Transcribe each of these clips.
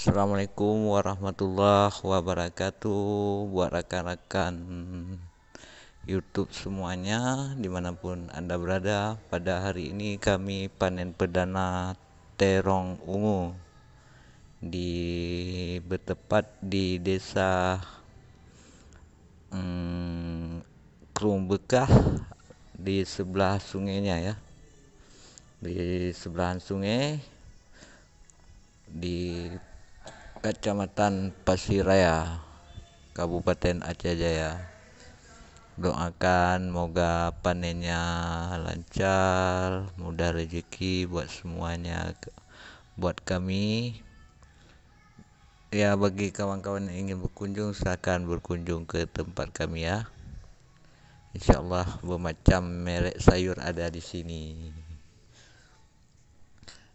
Assalamualaikum warahmatullahi wabarakatuh. Buat rekan-rekan YouTube semuanya, dimanapun Anda berada, pada hari ini kami panen perdana terong ungu bertepat di desa Krung Bekah, di sebelah sungainya ya, di sebelahan sungai di Kecamatan Pasiraya, Kabupaten Aceh Jaya. Doakan moga panennya lancar, mudah rezeki buat semuanya. Buat kami, ya bagi kawan-kawan yang ingin berkunjung, silakan berkunjung ke tempat kami ya. Insya Allah bermacam merek sayur ada di sini.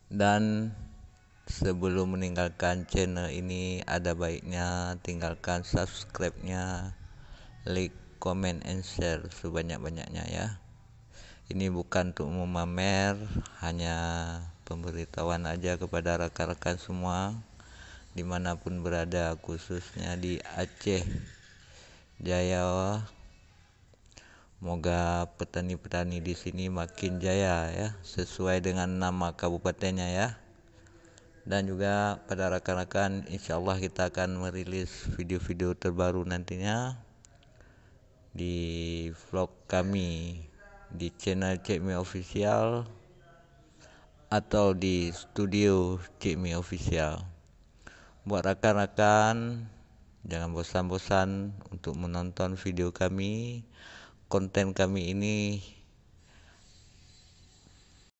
Dan sebelum meninggalkan channel ini, ada baiknya tinggalkan subscribe-nya, like, comment, and share sebanyak-banyaknya ya. Ini bukan untuk memamer, hanya pemberitahuan aja kepada rekan-rekan semua dimanapun berada, khususnya di Aceh Jaya. Moga petani-petani di sini makin jaya ya, sesuai dengan nama kabupatennya ya. Dan juga pada rekan-rekan, insya Allah kita akan merilis video-video terbaru nantinya di vlog kami di channel Cik Mi Official atau di studio Cik Mi Official. Buat rekan-rekan, jangan bosan-bosan untuk menonton video kami. Konten kami ini